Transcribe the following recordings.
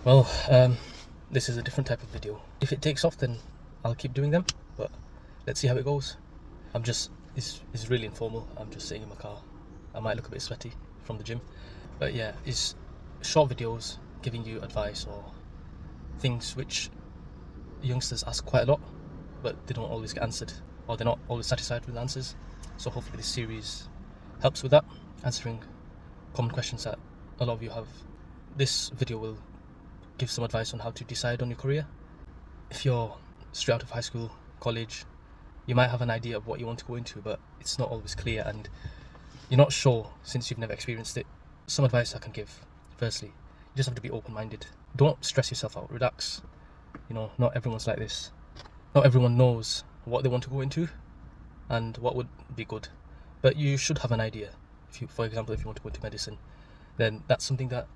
Well, this is a different type of video. If it takes off, then I'll keep doing them, but let's see how it goes. It's really informal. I'm just sitting in my car. I might look a bit sweaty from the gym, but yeah, it's short videos giving you advice or things which youngsters ask quite a lot, but they don't always get answered, or they're not always satisfied with the answers. So hopefully this series helps with that, answering common questions that a lot of you have. This video will give some advice on how to decide on your career. If you're straight out of high school, college, you might have an idea of what you want to go into, but it's not always clear and you're not sure since you've never experienced it. Some advice I can give: firstly, you just have to be open-minded. Don't stress yourself out, relax. Not everyone's like this. Not everyone knows what they want to go into and what would be good, but you should have an idea. For example, if you want to go into medicine, then that's something that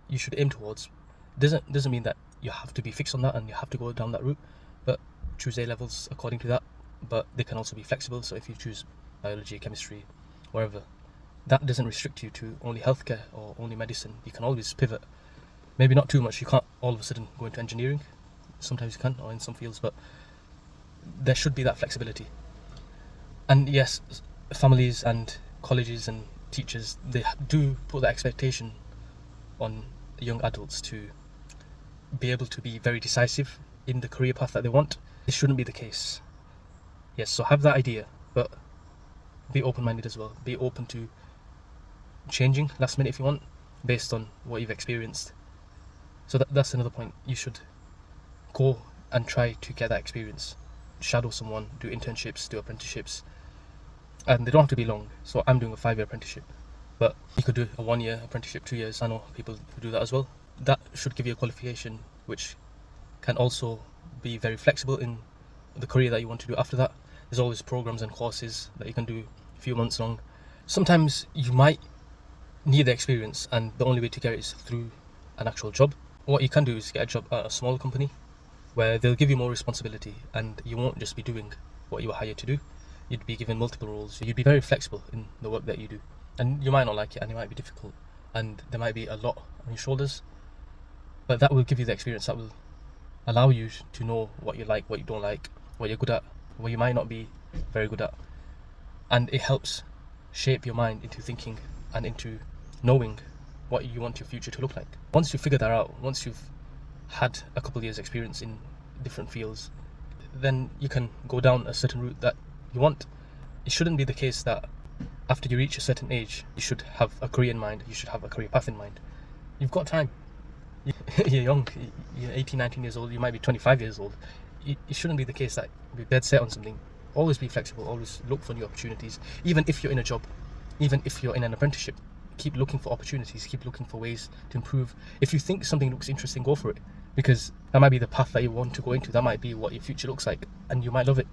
you should aim towards. Doesn't mean that you have to be fixed on that and you have to go down that route, but choose A levels according to that. But they can also be flexible, so if you choose biology, chemistry, wherever, that doesn't restrict you to only healthcare or only medicine. You can always pivot. Maybe not too much. You can't all of a sudden go into engineering. Sometimes you can, or in some fields, but there should be that flexibility. And yes, families and colleges and teachers, they do put that expectation on young adults to be able to be very decisive in the career path that they want. This shouldn't be the case. Yes, so have that idea, but be open-minded as well. Be open to changing last minute if you want, based on what you've experienced. So that's another point. You should go and try to get that experience. Shadow someone, do internships, do apprenticeships, and they don't have to be long. So I'm doing a 5-year apprenticeship, but you could do a 1-year apprenticeship, 2 years. I know people who do that as well. That should give you a qualification which can also be very flexible in the career that you want to do after that. There's always programs and courses that you can do a few months long. Sometimes you might need the experience, and the only way to get it is through an actual job. What you can do is get a job at a small company where they'll give you more responsibility, and you won't just be doing what you were hired to do. You'd be given multiple roles. You'd be very flexible in the work that you do, and you might not like it, and it might be difficult, and there might be a lot on your shoulders, but that will give you the experience that will allow you to know what you like, what you don't like, what you're good at, what you might not be very good at. And it helps shape your mind into thinking and into knowing what you want your future to look like. Once you figure that out, once you've had a couple of years experience in different fields, then you can go down a certain route that you want. It shouldn't be the case that after you reach a certain age, you should have a career in mind, you should have a career path in mind. You've got time. You're young, you're 18, 19 years old, you might be 25 years old. It shouldn't be the case that you're dead set on something. Always be flexible, always look for new opportunities. Even if you're in a job, even if you're in an apprenticeship, keep looking for opportunities, keep looking for ways to improve. If you think something looks interesting, go for it, because that might be the path that you want to go into. That might be what your future looks like, and you might love it.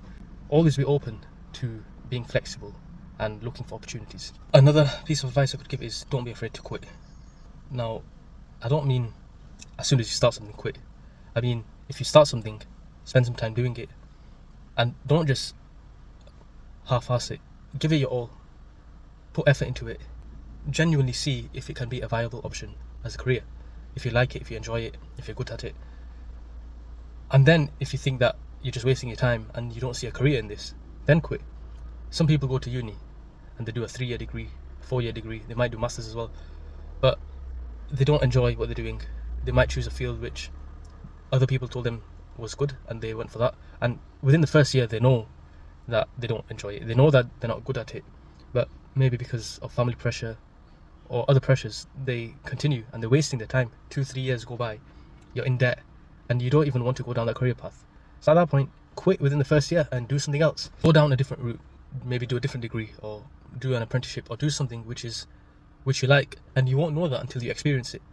Always be open to being flexible and looking for opportunities. Another piece of advice I could give is don't be afraid to quit. Now, I don't mean as soon as you start something, quit. I mean, if you start something, spend some time doing it, and don't just half-ass it. Give it your all. Put effort into it. Genuinely see if it can be a viable option as a career. If you like it, if you enjoy it, if you're good at it. And then if you think that you're just wasting your time and you don't see a career in this, then quit. Some people go to uni and they do a 3-year degree, 4-year degree. They might do masters as well, but they don't enjoy what they're doing. They might choose a field which other people told them was good and they went for that, and within the first year they know that they don't enjoy it. They know that they're not good at it, but maybe because of family pressure or other pressures, they continue and they're wasting their time. 2-3 years go by, you're in debt, and you don't even want to go down that career path. So at that point, quit within the first year and do something else. Go down a different route, maybe do a different degree or do an apprenticeship or do something which you like, and you won't know that until you experience it.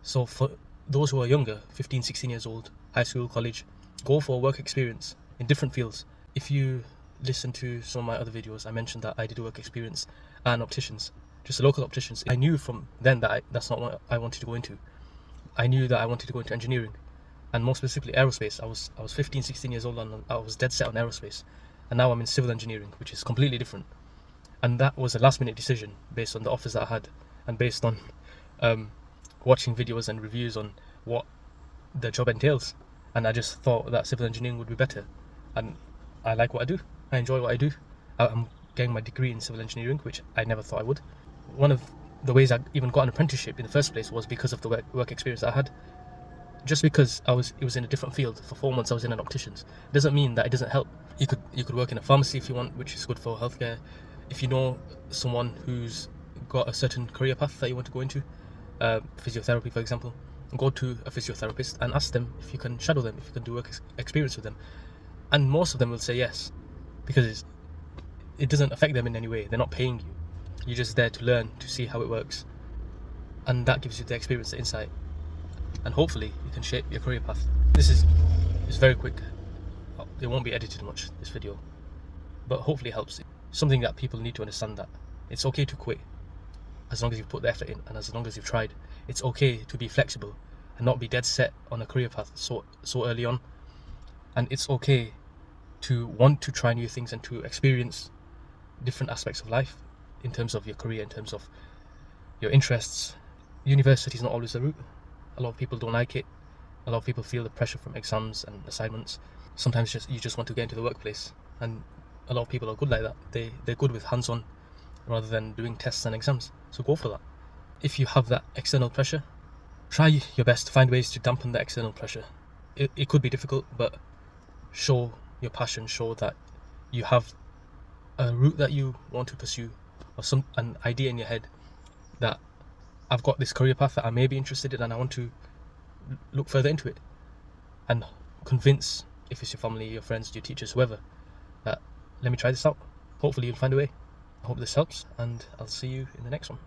So for those who are younger, 15, 16 years old, high school, college, go for work experience in different fields. If you listen to some of my other videos, I mentioned that I did work experience and opticians, just local opticians. I knew from then that that's not what I wanted to go into. I knew that I wanted to go into engineering, and more specifically aerospace. I was 15, 16 years old and I was dead set on aerospace, and now I'm in civil engineering, which is completely different. And that was a last minute decision based on the offers that I had and based on watching videos and reviews on what the job entails, and I just thought that civil engineering would be better. And I like what I do. I enjoy what I do. I'm getting my degree in civil engineering, which I never thought I would. One of the ways I even got an apprenticeship in the first place was because of the work experience I had. Just because it was in a different field. For 4 months I was in an opticians doesn't mean that it doesn't help. You could work in a pharmacy if you want, which is good for healthcare. If you know someone who's got a certain career path that you want to go into, physiotherapy for example, go to a physiotherapist and ask them if you can shadow them, if you can do work experience with them, and most of them will say yes, because it doesn't affect them in any way. They're not paying you. You're just there to learn, to see how it works, and that gives you the experience, the insight, and hopefully you can shape your career path. This is very quick. It won't be edited much, this video, but hopefully it helps. Something that people need to understand, that it's okay to quit as long as you've put the effort in and as long as you've tried. It's okay to be flexible and not be dead set on a career path so early on. And it's okay to want to try new things and to experience different aspects of life in terms of your career, in terms of your interests. University is not always the route. A lot of people don't like it. A lot of people feel the pressure from exams and assignments. Sometimes you just want to get into the workplace, and a lot of people are good like that. They're good with hands-on rather than doing tests and exams. So go for that. If you have that external pressure, try your best to find ways to dampen the external pressure. It could be difficult, but show your passion, show that you have a route that you want to pursue, or an idea in your head that I've got this career path that I may be interested in and I want to look further into it, and convince, if it's your family, your friends, your teachers, whoever, that let me try this out. Hopefully you'll find a way. I hope this helps, and I'll see you in the next one.